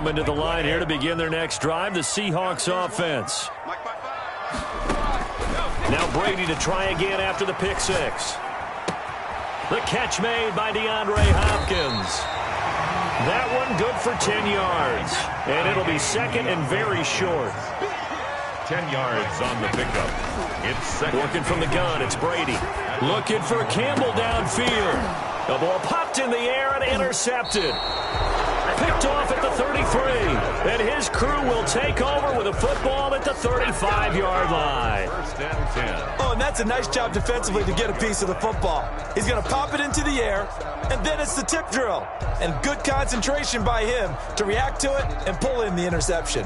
Coming to the line here to begin their next drive, the Seahawks offense. Now Brady to try again after the pick six. The catch made by DeAndre Hopkins. That one good for 10 yards. And it'll be second and very short. 10 yards on the pickup. It's second. Working from the gun, it's Brady. Looking for Campbell downfield. The ball popped in the air and intercepted. Picked off at the 33. And his crew will take over with a football at the 35-yard line. First and 10. Oh, and that's a nice job defensively to get a piece of the football. He's going to pop it into the air, and then it's the tip drill. And good concentration by him to react to it and pull in the interception.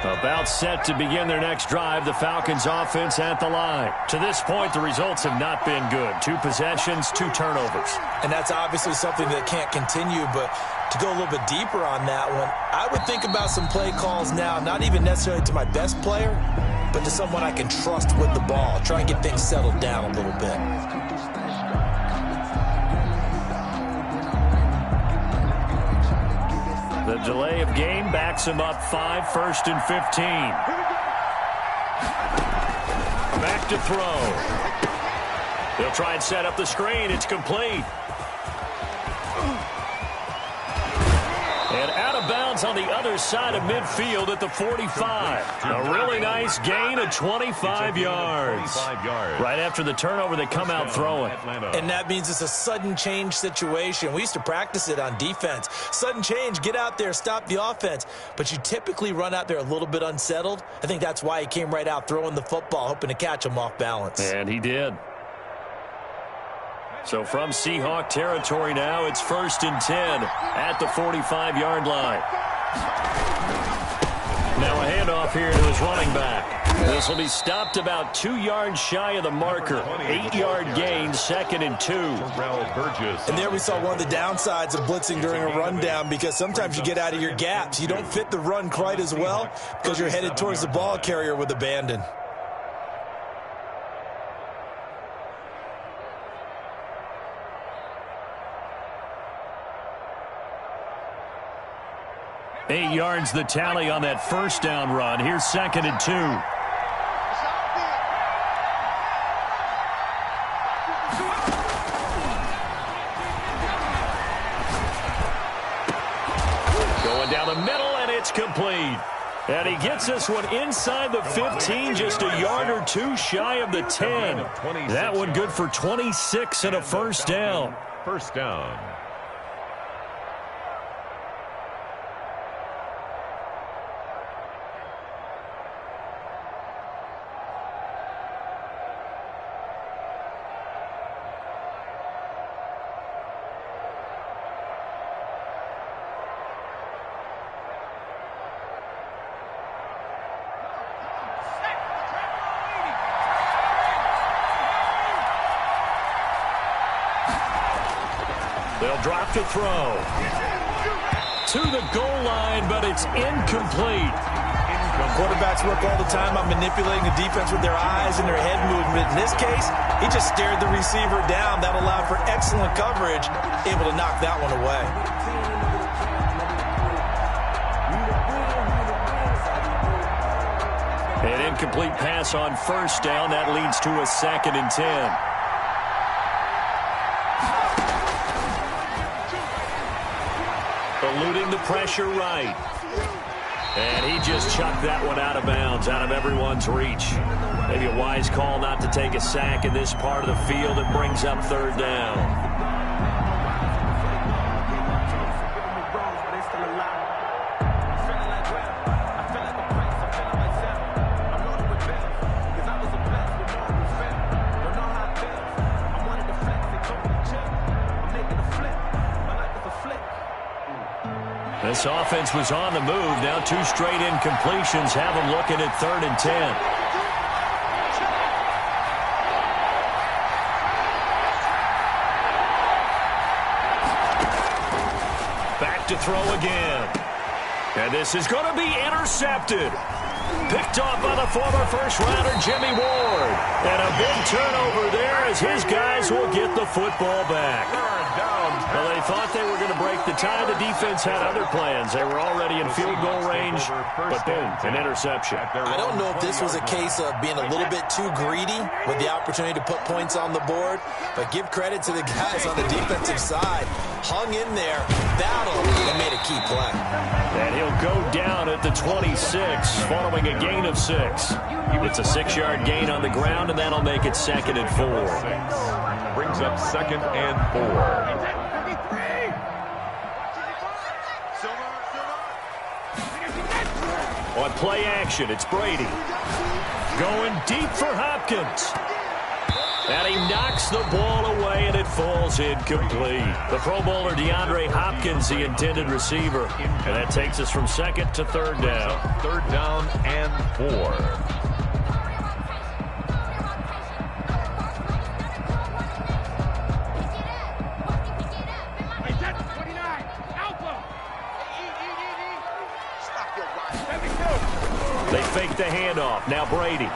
About set to begin their next drive, the Falcons offense at the line. To this point, the results have not been good. 2 possessions, 2 turnovers. And that's obviously something that can't continue, but to go a little bit deeper on that one, I would think about some play calls now, not even necessarily to my best player, but to someone I can trust with the ball. Try and get things settled down a little bit. The delay of game backs him up 5, first and 15. Back to throw. They'll try and set up the screen. It's complete. And out of bounds on the other side of midfield at the 45. A really nice gain of 25 yards. Right after the turnover, they come out throwing. And that means it's a sudden change situation. We used to practice it on defense. Sudden change, get out there, stop the offense. But you typically run out there a little bit unsettled. I think that's why he came right out throwing the football, hoping to catch him off balance. And he did. So from Seahawk territory now, it's first and 10 at the 45-yard line. Now a handoff here to his running back. This will be stopped about 2 yards shy of the marker. 8-yard gain, second and 2. And there we saw one of the downsides of blitzing during a rundown, because sometimes you get out of your gaps. You don't fit the run quite as well because you're headed towards the ball carrier with abandon. Eight yards the tally on that first down run. Here's second and 2. Going down the middle, and it's complete. And he gets this one inside the 15, just a yard or 2 shy of the 10. That one good for 26 and a first down. First down. They'll drop to throw. To the goal line, but it's incomplete. Quarterbacks work all the time on manipulating the defense with their eyes and their head movement. In this case, he just stared the receiver down. That allowed for excellent coverage, able to knock that one away. An incomplete pass on first down. That leads to a second and 10. Eluding the pressure right. And he just chucked that one out of bounds, out of everyone's reach. Maybe a wise call not to take a sack in this part of the field. It brings up third down. This offense was on the move. Now 2 straight incompletions have them looking at third and 10. Back to throw again. And this is going to be intercepted. Picked off by the former first-rounder Jimmy Ward. And a big turnover there as his guys will get the football back. Well, they thought they were going to break the tie. The defense had other plans. They were already in field goal range, but boom, an interception. I don't know if this was a case of being a little bit too greedy with the opportunity to put points on the board, but give credit to the guys on the defensive side. Hung in there, battled, and made a key play. And he'll go down at the 26 following a gain of 6. It's a 6-yard gain on the ground, and that'll make it 2nd and 4. Brings up 2nd and 4. On play action, it's Brady. Going deep for Hopkins. And he knocks the ball away, and it falls incomplete. The Pro Bowler DeAndre Hopkins, the intended receiver. And that takes us from 2nd to 3rd down. 3rd down and 4. They fake the handoff. Now Brady.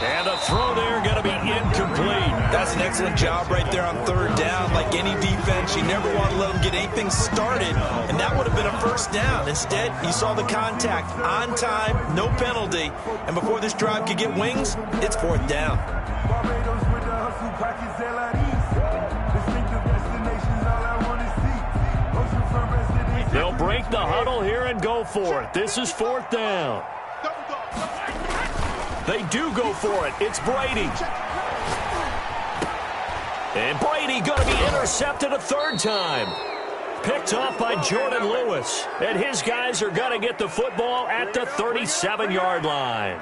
And a throw there going to be incomplete. That's an excellent job right there on 3rd down. Like any defense, you never want to let them get anything started, and that would have been a 1st down. Instead, you saw the contact on time, no penalty, and before this drive could get wings, it's 4th down. They'll break the huddle here and go for it. This is 4th down. They do go for it. It's Brady. And Brady going to be intercepted a 3rd time. Picked off by Jordan Lewis. And his guys are going to get the football at the 37-yard line.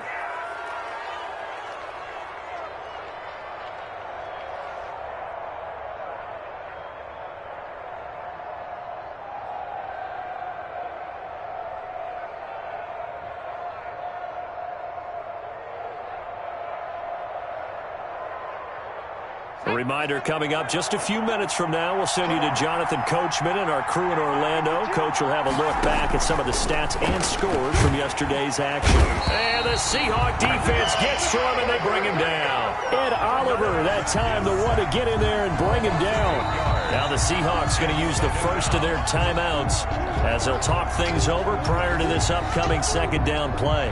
A reminder coming up just a few minutes from now. We'll send you to Jonathan Coachman and our crew in Orlando. Coach will have a look back at some of the stats and scores from yesterday's action. And the Seahawk defense gets to him, and they bring him down. Ed Oliver, that time, the one to get in there and bring him down. Now the Seahawks going to use the first of their timeouts as they'll talk things over prior to this upcoming 2nd down play.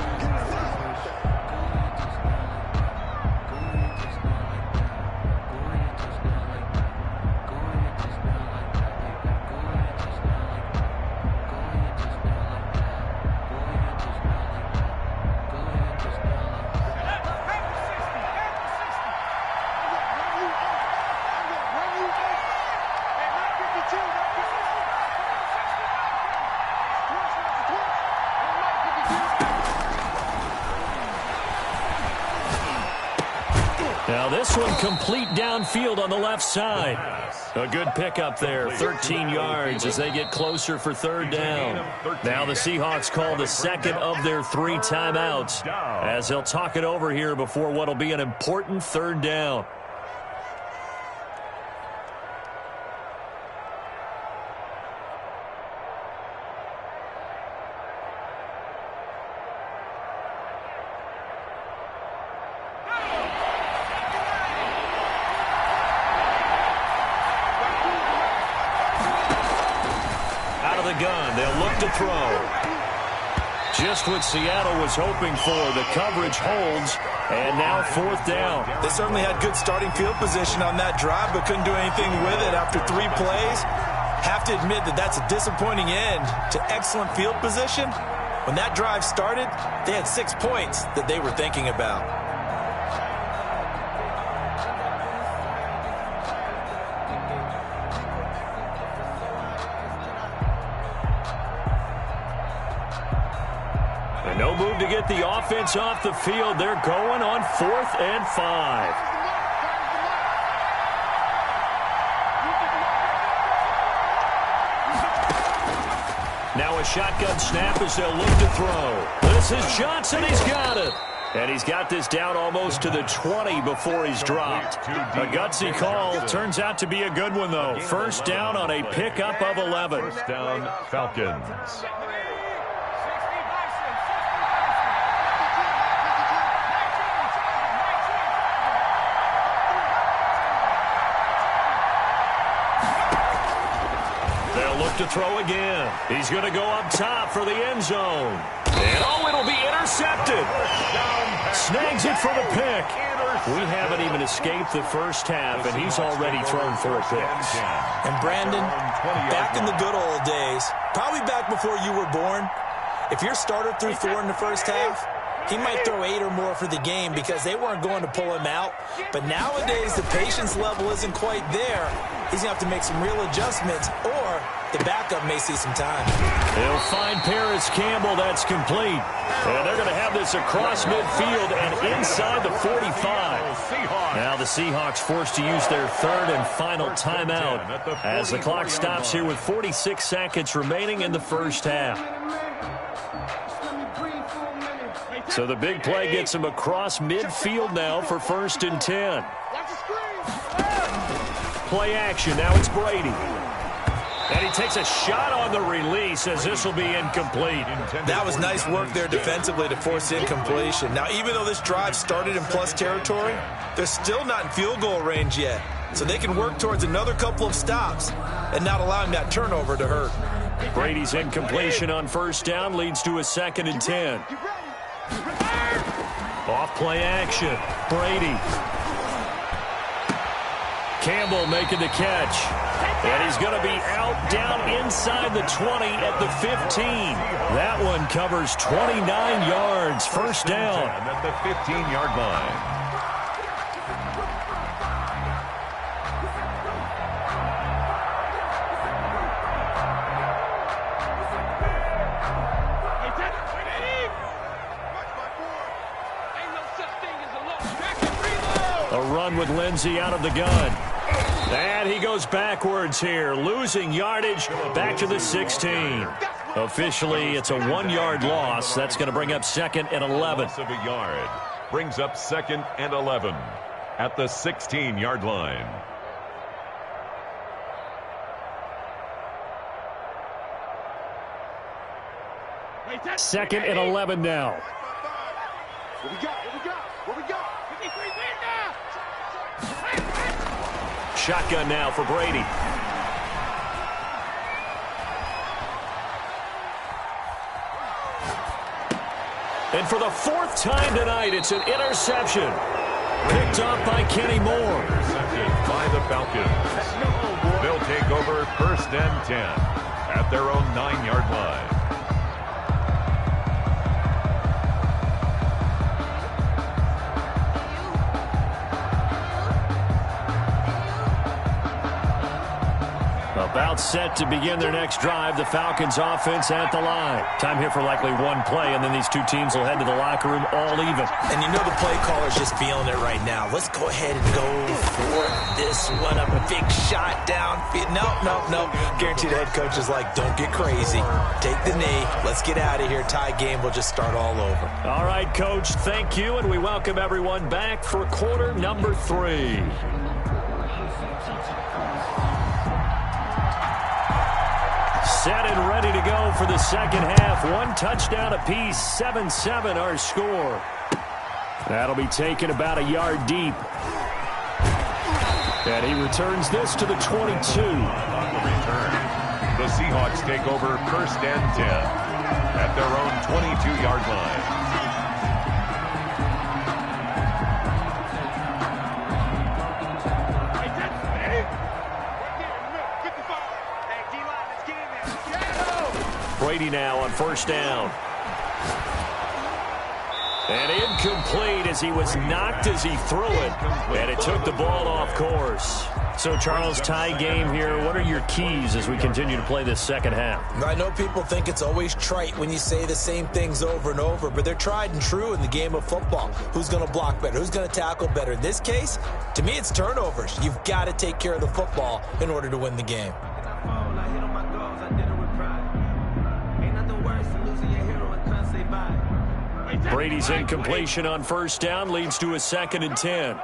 Now this one complete downfield on the left side. A good pickup there, 13 yards as they get closer for 3rd down. Now the Seahawks call the 2nd of their 3 timeouts as they'll talk it over here before what will be an important 3rd down. Gun. They'll look to throw. Just what Seattle was hoping for. The coverage holds, and now 4th down. They certainly had good starting field position on that drive, but couldn't do anything with it after 3 plays. Have to admit that that's a disappointing end to excellent field position. When that drive started, they had 6 points that they were thinking about. No move to get the offense off the field. They're going on 4th and 5. Now a shotgun snap as they'll look to throw. This is Johnson. He's got it. And he's got this down almost to the 20 before he's dropped. A gutsy call. Turns out to be a good one, though. First down on a pickup of 11. First down, Falcons. They'll look to throw again. He's going to go up top for the end zone. And, oh, it'll be intercepted. Snags it for the pick. We haven't even escaped the first half, and he's already thrown 4 picks. And, Brandon, back in the good old days, probably back before you were born, if your starter threw 4 in the first half, he might throw 8 or more for the game because they weren't going to pull him out. But nowadays, the patience level isn't quite there. He's going to have to make some real adjustments, or the backup may see some time. He'll find Paris Campbell. That's complete. And they're going to have this across midfield and inside the 45. Now the Seahawks forced to use their third and final timeout as the clock stops here with 46 seconds remaining in the first half. So the big play gets him across midfield now for 1st and 10. Play action. Now it's Brady. And he takes a shot on the release as this will be incomplete. That was nice work there defensively to force incompletion. Now, even though this drive started in plus territory, they're still not in field goal range yet. So they can work towards another couple of stops and not allowing that turnover to hurt. Brady's incompletion on 1st down leads to a 2nd and 10. Off play action. Brady. Campbell making the catch. And he's going to be out down inside the 20 at the 15. That one covers 29 yards. First down. At the 15-yard line. A run with Lindsey out of the gun. And he goes backwards here, losing yardage back to the 16. Officially, it's a 1-yard loss. That's going to bring up 2nd and 11. Loss of a yard brings up 2nd and 11 at the 16-yard line. Second and 11 now. What we got? What we got? Shotgun now for Brady. And for the 4th time tonight, it's an interception. Picked off by Kenny Moore. Intercepted by the Falcons. They'll take over 1st and 10 at their own 9-yard line. About set to begin their next drive. The Falcons offense at the line. Time here for likely one play, and then these two teams will head to the locker room all even. And you know the play caller's just feeling it right now. Let's go ahead and go for this one. A big shot down. No. Guaranteed the head coach is like, don't get crazy. Take the knee. Let's get out of here. Tie game will just start all over. All right, Coach, thank you, and we welcome everyone back for quarter number 3. Set and ready to go for the second half. 1 touchdown apiece, 7-7 our score. That'll be taken about a yard deep. And he returns this to the 22. On the return, the Seahawks take over 1st and 10 at their own 22-yard line. Brady now on 1st down. And incomplete as he was knocked as he threw it. And it took the ball off course. So, Charles, tie game here. What are your keys as we continue to play this second half? I know people think it's always trite when you say the same things over and over, but they're tried and true in the game of football. Who's going to block better? Who's going to tackle better? In this case, to me, it's turnovers. You've got to take care of the football in order to win the game. Brady's incompletion on first down leads to a 2nd and 10.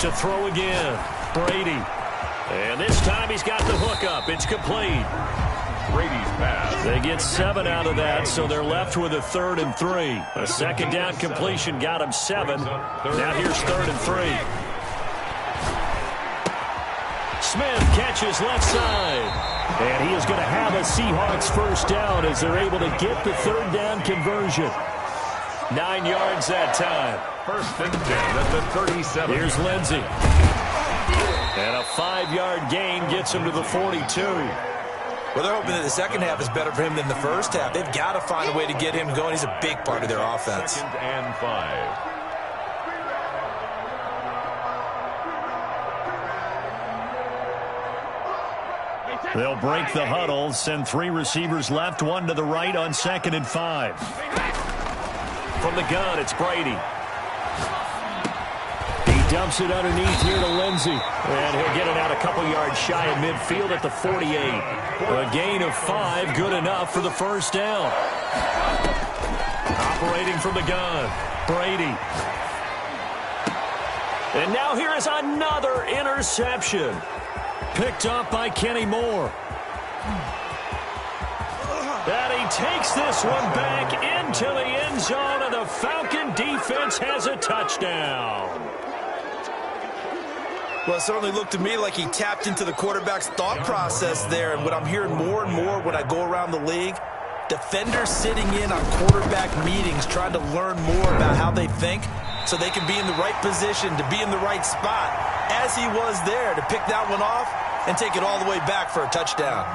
To throw again, Brady. And this time he's got the hook up. It's complete. Brady's pass. They get 7 out of that, so they're left with a 3rd and 3. A 2nd down completion got him 7. Now here's 3rd and 3. Smith catches left side. And he is going to have a Seahawks first down as they're able to get the 3rd down conversion. 9 yards that time. 1st and 10 at the 37. Here's Lindsey. And a 5-yard gain gets him to the 42. Well, they're hoping that the second half is better for him than the first half. They've got to find a way to get him going. He's a big part of their offense. 2nd and 5. They'll break the huddle, send 3 receivers left, 1 to the right on 2nd and 5. From the gun, it's Brady. He dumps it underneath here to Lindsey. And he'll get it out a couple yards shy of midfield at the 48. A gain of 5, good enough for the first down. Operating from the gun, Brady. And now here is another interception. Picked up by Kenny Moore. And he takes this one back into the end zone, and the Falcon defense has a touchdown. Well, it certainly looked to me like he tapped into the quarterback's thought process there. And what I'm hearing more and more when I go around the league, defenders sitting in on quarterback meetings trying to learn more about how they think so they can be in the right position to be in the right spot, as he was there, to pick that one off and take it all the way back for a touchdown.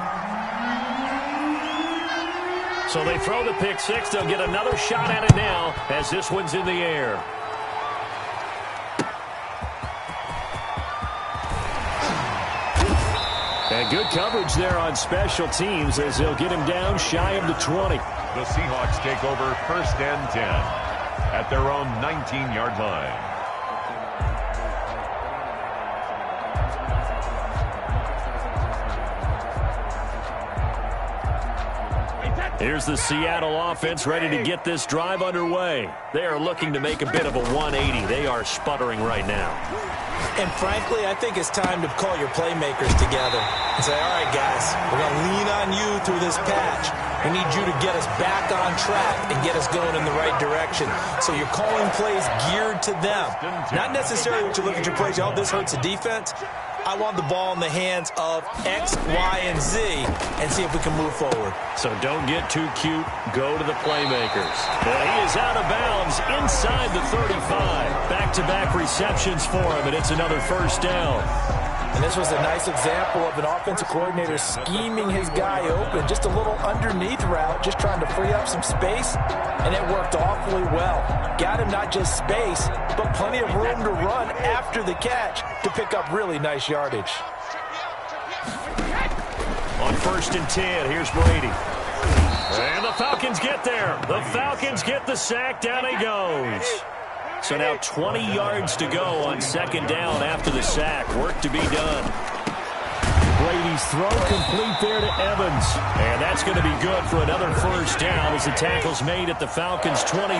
So they throw the pick six. They'll get another shot at it now as this one's in the air. And good coverage there on special teams as they'll get him down shy of the 20. The Seahawks take over 1st and 10 at their own 19-yard line. Here's the Seattle offense ready to get this drive underway. They are looking to make a bit of a 180. They are sputtering right now. And frankly, I think it's time to call your playmakers together and say, all right, guys, we're going to lean on you through this patch. We need you to get us back on track and get us going in the right direction. So you're calling plays geared to them. Not necessarily what you look at your plays, oh, this hurts the defense. I want the ball in the hands of X, Y, and Z and see if we can move forward. So don't get too cute. Go to the playmakers. Well, he is out of bounds inside the 35. Back-to-back receptions for him, and it's another first down. And this was a nice example of an offensive coordinator scheming his guy open. Just a little underneath route, just trying to free up some space, and it worked awfully well. Got him not just space, but plenty of room to run after the catch to pick up really nice yardage. On 1st and 10, here's Brady. And the Falcons get there. The Falcons get the sack. Down he goes. So now 20 yards to go on 2nd down after the sack. Work to be done. Brady's throw complete there to Evans. And that's going to be good for another first down as the tackle's made at the Falcons' 23.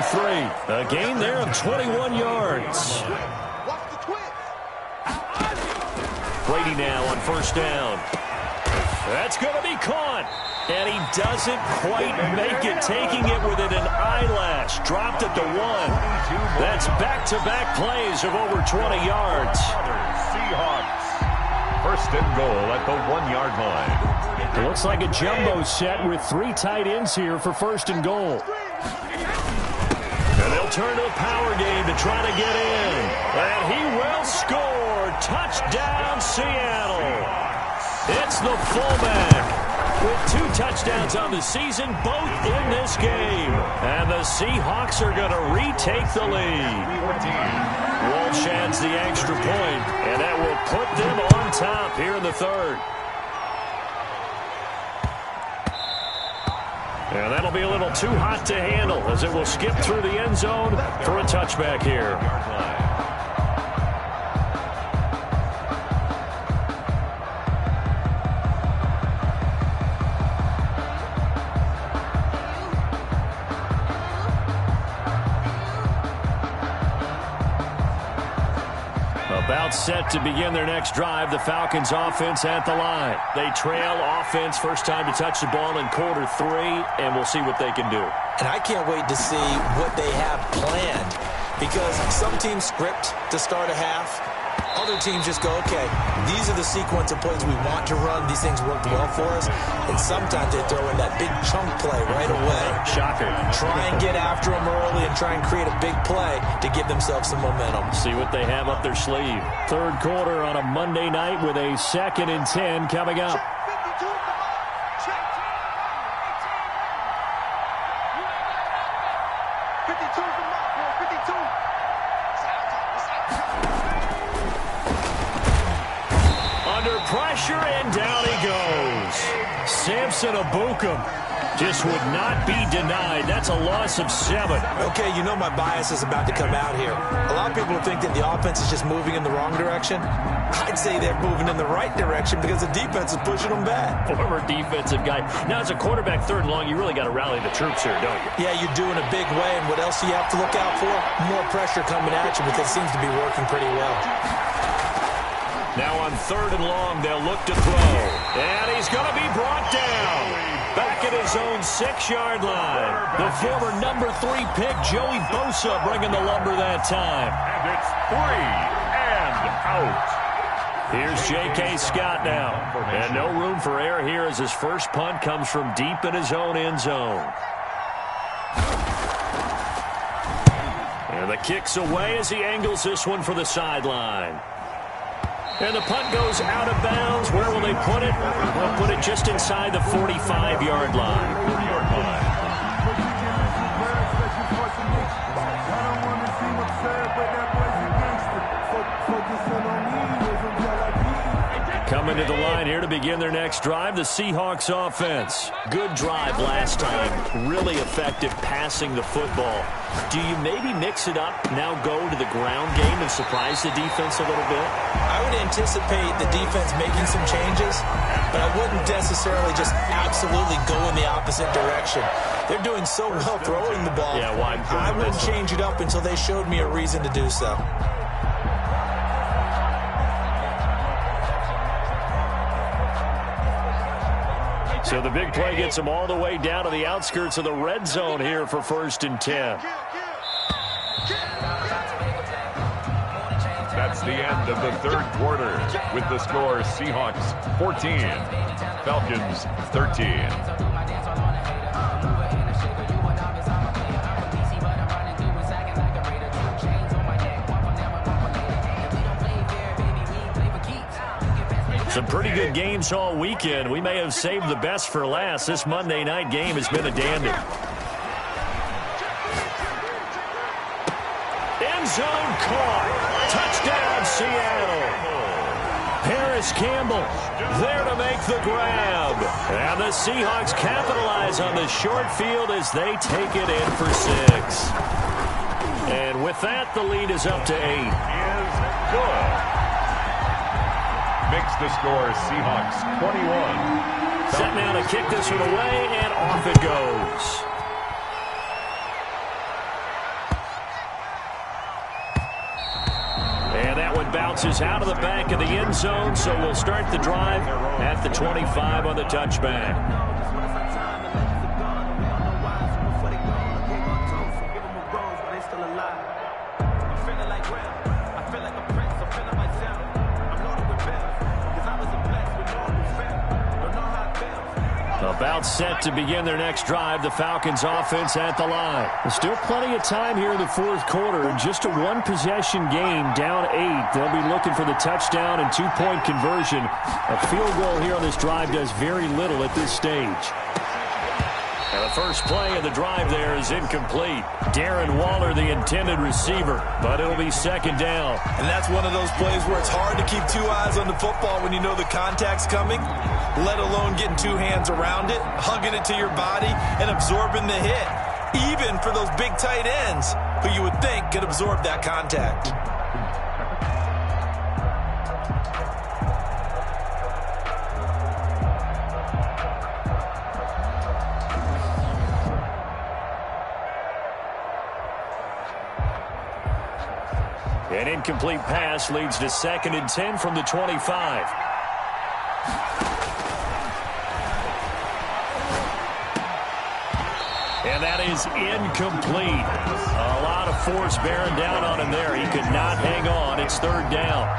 A gain there of 21 yards. Brady now on 1st down. That's going to be caught. And he doesn't quite make it, taking it within an eyelash. Dropped at the 1. That's back-to-back plays of over 20 yards. Seahawks. 1st and goal at the 1-yard line. It looks like a jumbo set with 3 tight ends here for 1st and goal. And they'll turn to a power game to try to get in. And he will score. Touchdown, Seattle. It's the fullback with 2 touchdowns on the season, both in this game. And the Seahawks are going to retake the lead. Walsh adds the extra point, and that will put them on top here in the 3rd. And that'll be a little too hot to handle as it will skip through the end zone for a touchback here. About set to begin their next drive, the Falcons offense at the line. They trail offense, first time to touch the ball in quarter 3, and we'll see what they can do. And I can't wait to see what they have planned, because some teams script to start a half. Other teams just go, okay, these are the sequence of plays we want to run. These things worked well for us. And sometimes they throw in that big chunk play right away. Shocker. Try and get after them early and try and create a big play to give themselves some momentum. See what they have up their sleeve. Third quarter on a Monday night with a 2nd and 10 coming up. Pressure, and down he goes. Samson Abukum just would not be denied. That's a loss of 7. Okay, you know my bias is about to come out here. A lot of people think that the offense is just moving in the wrong direction. I'd say they're moving in the right direction because the defense is pushing them back. Former defensive guy. Now, as a quarterback 3rd and long, you really got to rally the troops here, don't you? Yeah, you're doing a big way, and what else do you have to look out for? More pressure coming at you because it seems to be working pretty well. Now on 3rd and long, they'll look to throw. And he's going to be brought down. Back at his own 6-yard line. The former number 3 pick, Joey Bosa, bringing the lumber that time. And it's 3 and out. Here's J.K. Scott now. And no room for error here as his first punt comes from deep in his own end zone. And the kick's away as he angles this one for the sideline. And the punt goes out of bounds. Where will they put it? They'll put it just inside the 45-yard line. Coming to the line here to begin their next drive, the Seahawks offense. Good drive last time. Really effective passing the football. Do you maybe mix it up, now go to the ground game and surprise the defense a little bit? I would anticipate the defense making some changes, but I wouldn't necessarily just absolutely go in the opposite direction. They're doing so well throwing the ball. Yeah, why? I wouldn't change it up until they showed me a reason to do so. So the big play gets them all the way down to the outskirts of the red zone here for 1st and 10. That's the end of the 3rd quarter with the score Seahawks 14, Falcons 13. Some pretty good games all weekend. We may have saved the best for last. This Monday night game has been a dandy. End zone caught. Touchdown, Seattle. Paris Campbell there to make the grab. And the Seahawks capitalize on the short field as they take it in for 6. And with that, the lead is up to 8. Is good. Makes the score Seahawks 21. Set now to kick this one away, and off it goes. And that one bounces out of the back of the end zone, so we'll start the drive at the 25 on the touchback. About set to begin their next drive, the Falcons offense at the line. There's still plenty of time here in the 4th quarter. Just a 1-possession game, down 8. They'll be looking for the touchdown and 2-point conversion. A field goal here on this drive does very little at this stage. And the first play of the drive there is incomplete. Darren Waller, the intended receiver, but it'll be 2nd down. And that's one of those plays where it's hard to keep 2 eyes on the football when you know the contact's coming, let alone getting 2 hands around it, hugging it to your body, and absorbing the hit. Even for those big tight ends who you would think could absorb that contact. An incomplete pass leads to 2nd and 10 from the 25. And that is incomplete. A lot of force bearing down on him there. He could not hang on. It's 3rd down.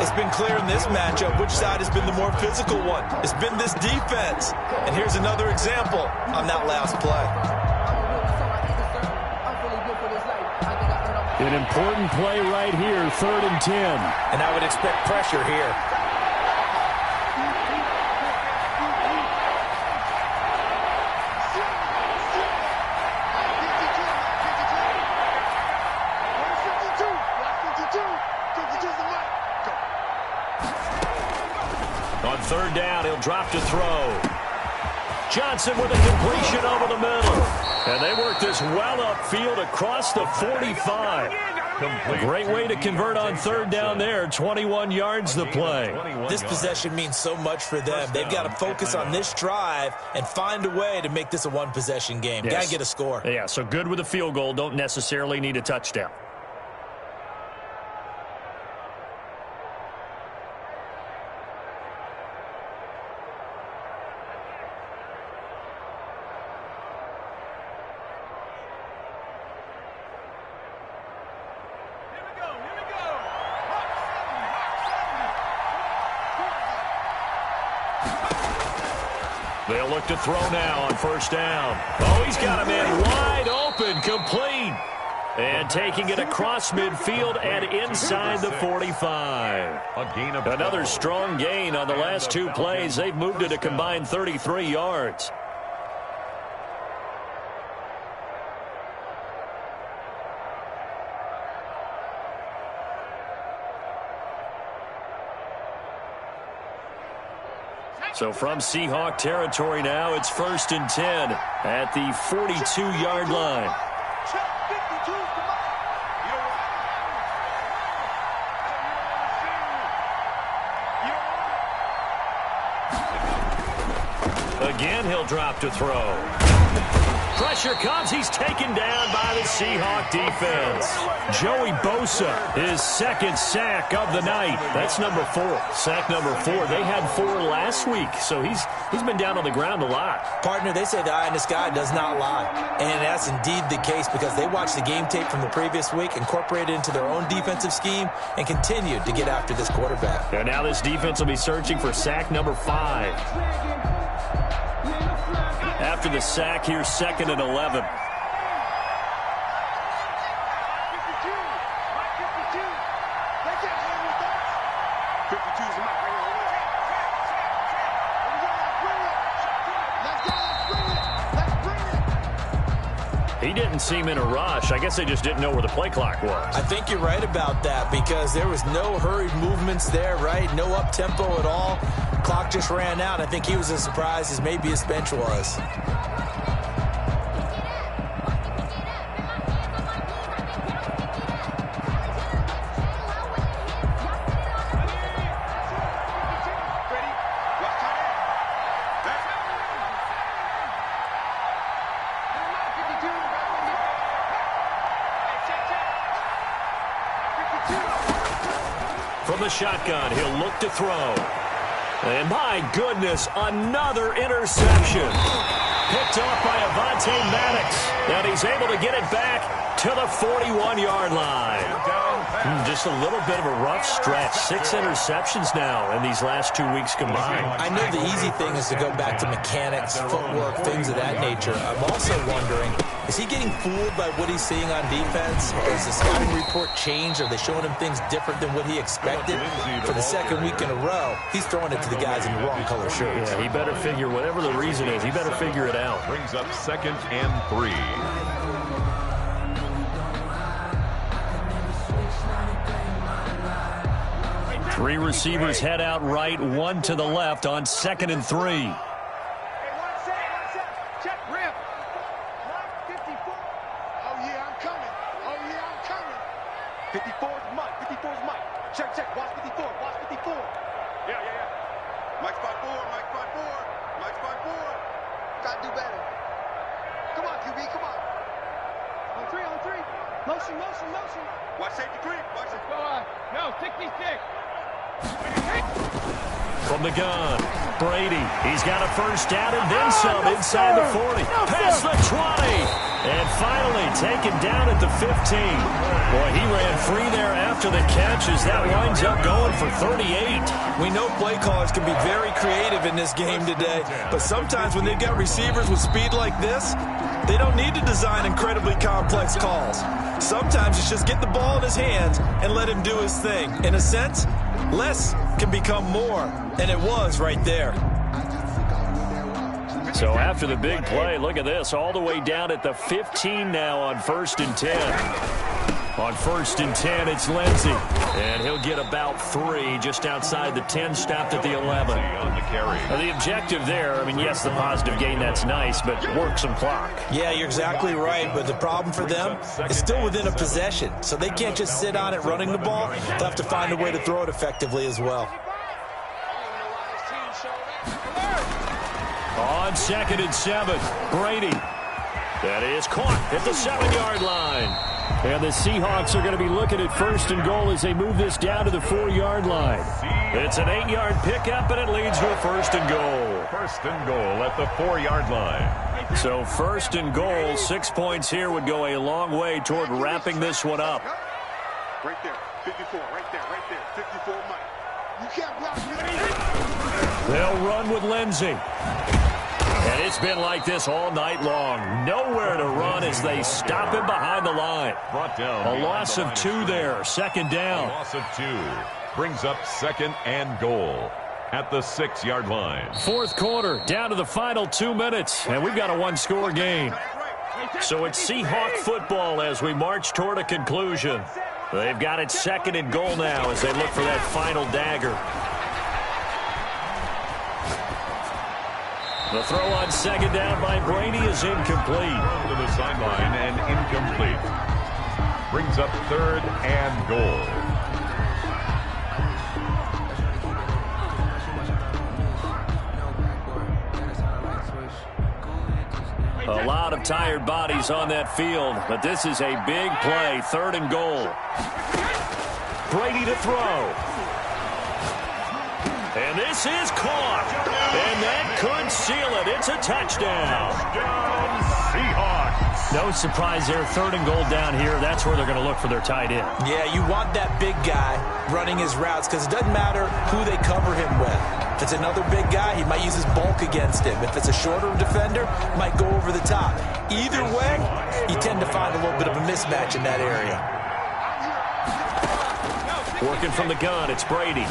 It's been clear in this matchup which side has been the more physical one. It's been this defense. And here's another example on that last play. An important play right here, 3rd and 10. And I would expect pressure here. On 3rd down, he'll drop to throw. Johnson with a completion over the middle. And they work this well upfield across the 45. A great way to convert on 3rd down there. 21 yards the play. This possession means so much for them. They've got to focus on this drive and find a way to make this a one-possession game. Yes. Got to get a score. Yeah, so good with a field goal. Don't necessarily need a touchdown. They'll look to throw now on 1st down. Oh, he's got a man wide open, complete. And taking it across midfield and inside the 45. Another strong gain on the last 2 plays. They've moved it a combined 33 yards. So from Seahawk territory now, it's 1st and 10 at the 42-yard line. Again, he'll drop to throw. Pressure comes. He's taken down by the Seahawk defense. Joey Bosa, his 2nd sack of the night. That's number 4. Sack number 4. They had 4 last week, so he's been down on the ground a lot. Partner, they say the eye in the sky does not lie. And that's indeed the case because they watched the game tape from the previous week, incorporated it into their own defensive scheme, and continued to get after this quarterback. And now this defense will be searching for sack number 5. After the sack, here's 2nd and 11. He didn't seem in a rush. I guess they just didn't know where the play clock was. I think you're right about that because there was no hurried movements there, right? No up-tempo at all. Clock just ran out. I think he was as surprised as maybe his bench was. From the shotgun, he'll look to throw. And my goodness, another interception. Picked off by Avonte Maddox. And he's able to get it back to the 41-yard line. Just a little bit of a rough stretch. 6 interceptions now in these last 2 weeks combined. I know the easy thing is to go back to mechanics, footwork, things of that nature. I'm also wondering, is he getting fooled by what he's seeing on defense? Or is the scouting report changed? Are they showing him things different than what he expected? For the 2nd week in a row, he's throwing it to the guys in the wrong color shirts. Yeah, he better figure, whatever the reason is, he better figure it out. Brings up 2nd and 3. Three receivers head out right, 1 to the left on 2nd and 3. Hey, one set. Check, rip. 54. Oh, yeah, I'm coming. 54's Mike. Check. Watch 54. Yeah. Mike spot 4. Gotta do better. Come on, QB, come on. On 3. Motion, motion, motion. Watch safety creep. Watch it. Go on. No, 66. From the gun, Brady. He's got a first down and then some inside the 40. Past the 20. And finally taken down at the 15. Boy, he ran free there after the catch as that winds up going for 38. We know play callers can be very creative in this game today, but sometimes when they've got receivers with speed like this, they don't need to design incredibly complex calls. Sometimes it's just get the ball in his hands and let him do his thing. In a sense, less can become more, and it was right there. So after the big play, look at this, all the way down at the 15 now on 1st and 10. On 1st and 10, it's Lindsey. And he'll get about 3 just outside the 10, stopped at the 11. On the carry. Now, the objective there, I mean, yes, the positive gain, that's nice, but work some clock. Yeah, you're exactly right, but the problem for them is still within a possession. So they can't just sit on it running the ball. They'll have to find a way to throw it effectively as well. On 2nd and 7, Brady. That is caught at the 7-yard line. And the Seahawks are going to be looking at 1st and goal as they move this down to the 4-yard line. It's an 8-yard pickup, and it leads to a 1st and goal. 1st and goal at the 4-yard line. So 1st and goal, 6 points here would go a long way toward wrapping this one up. Right there, 54, right there, 54, Mike. You can't block me. They'll run with Lindsey. And it's been like this all night long. Nowhere to run as they stop him behind the line. Brought down. A loss of 2 there. 2nd down. A loss of 2. Brings up 2nd and goal at the 6-yard line. 4th quarter, down to the final 2 minutes. And we've got a 1-score game. So it's Seahawk football as we march toward a conclusion. They've got it 2nd and goal now as they look for that final dagger. The throw on 2nd down by Brady is incomplete. To the sideline and incomplete. Brings up 3rd and goal. A lot of tired bodies on that field, but this is a big play. 3rd and goal. Brady to throw. And this is caught. And that could seal it. It's a touchdown. Seahawks. No surprise there. 3rd and goal down here. That's where they're going to look for their tight end. Yeah, you want that big guy running his routes because it doesn't matter who they cover him with. If it's another big guy, he might use his bulk against him. If it's a shorter defender, might go over the top. Either way, you tend to find a little bit of a mismatch in that area. Working from the gun, it's Brady.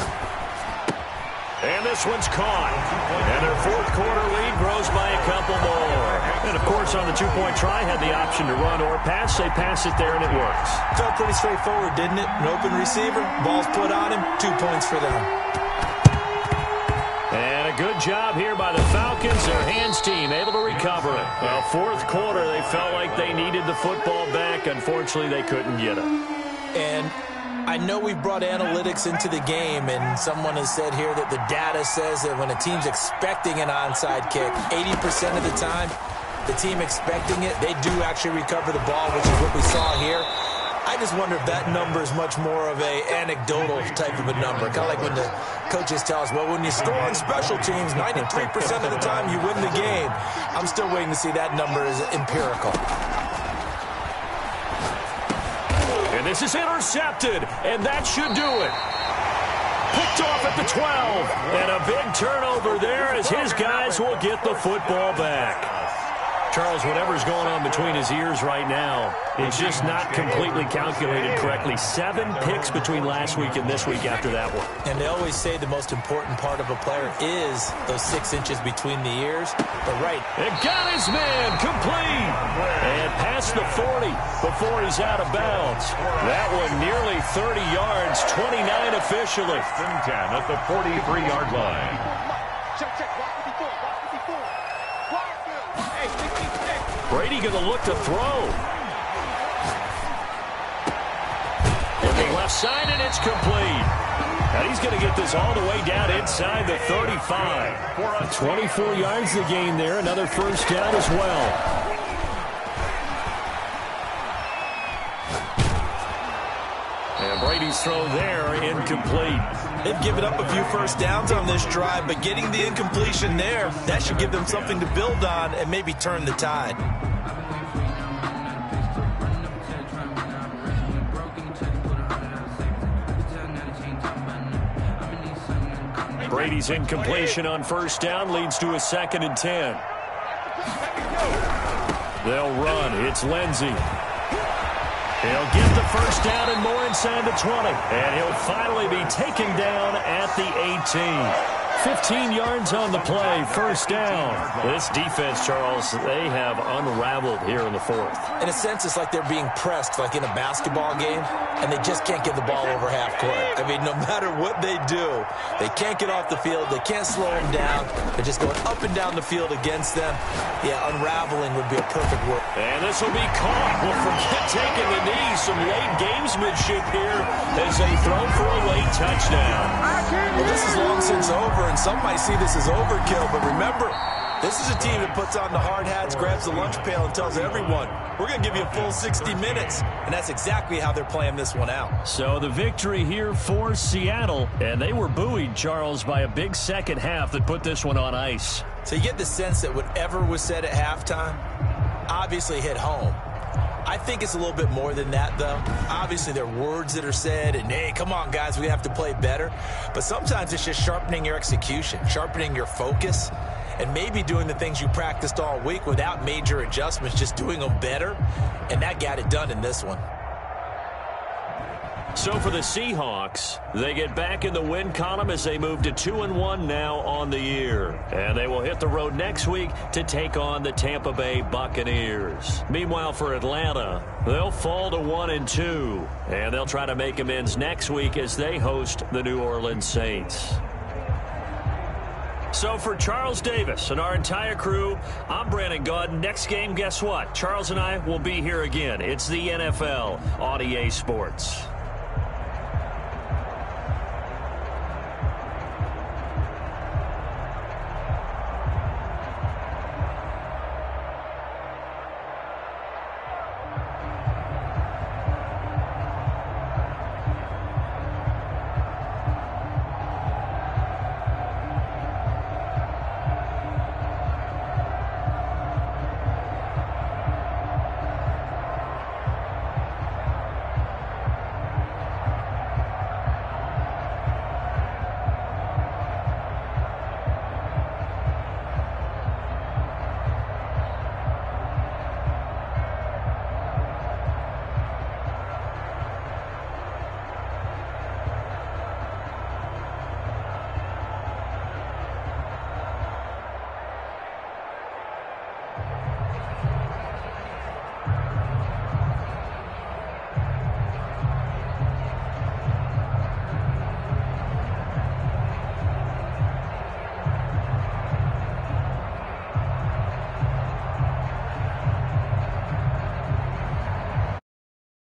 And this one's caught. And their 4th quarter lead grows by a couple more. And, of course, on the 2-point try, had the option to run or pass. They pass it there, and it works. Felt pretty straightforward, didn't it? An open receiver, ball's put on him, 2 points for them. And a good job here by the Falcons. Their hands team able to recover it. Well, 4th quarter, they felt like they needed the football back. Unfortunately, they couldn't get it. And I know we brought analytics into the game, and someone has said here that the data says that when a team's expecting an onside kick, 80% of the time, the team expecting it, they do actually recover the ball, which is what we saw here. I just wonder if that number is much more of a anecdotal type of a number. Kind of like when the coaches tell us, well, when you score on special teams, 93% of the time you win the game. I'm still waiting to see that number as empirical. And this is intercepted, and that should do it. Picked off at the 12, and a big turnover there as his guys will get the football back. Charles, whatever's going on between his ears right now, it's just not completely calculated correctly. 7 picks between last week and this week after that one. And they always say the most important part of a player is those 6 inches between the ears. But right. It got his man complete. And past the 40 before he's out of bounds. That one nearly 30 yards, 29 officially. 10 at the 43-yard line. Check, check, block 54, block 54. Block good. Hey, 66. Brady going to look to throw. And the left side, and it's complete. And he's going to get this all the way down inside the 35. 24 yards the gain there. Another first down as well. And Brady's throw there, incomplete. They've given up a few first downs on this drive, but getting the incompletion there, that should give them something to build on and maybe turn the tide. Brady's incompletion on first down leads to a 2nd and 10. They'll run. It's Lindsey. He'll get the first down and more inside the 20. And he'll finally be taken down at the 18. 15 yards on the play, first down. This defense, Charles, they have unraveled here in the 4th. In a sense, it's like they're being pressed like in a basketball game, and they just can't get the ball over half court. I mean, no matter what they do, they can't get off the field. They can't slow them down. They're just going up and down the field against them. Yeah, unraveling would be a perfect word. And this will be caught. We'll forget taking the knee. Some late gamesmanship here as they throw for a late touchdown. Well, this is long since over, and some might see this as overkill, but remember, this is a team that puts on the hard hats, grabs the lunch pail, and tells everyone, we're going to give you a full 60 minutes, and that's exactly how they're playing this one out. So the victory here for Seattle, and they were buoyed, Charles, by a big second half that put this one on ice. So you get the sense that whatever was said at halftime obviously hit home. I think it's a little bit more than that, though. Obviously, there are words that are said, and, hey, come on, guys, we have to play better. But sometimes it's just sharpening your execution, sharpening your focus, and maybe doing the things you practiced all week without major adjustments, just doing them better, and that got it done in this one. So for the Seahawks, they get back in the win column as they move to 2-1 now on the year. And they will hit the road next week to take on the Tampa Bay Buccaneers. Meanwhile, for Atlanta, they'll fall to 1-2. And they'll try to make amends next week as they host the New Orleans Saints. So for Charles Davis and our entire crew, I'm Brandon Gaudin. Next game, guess what? Charles and I will be here again. It's the NFL on EA Sports.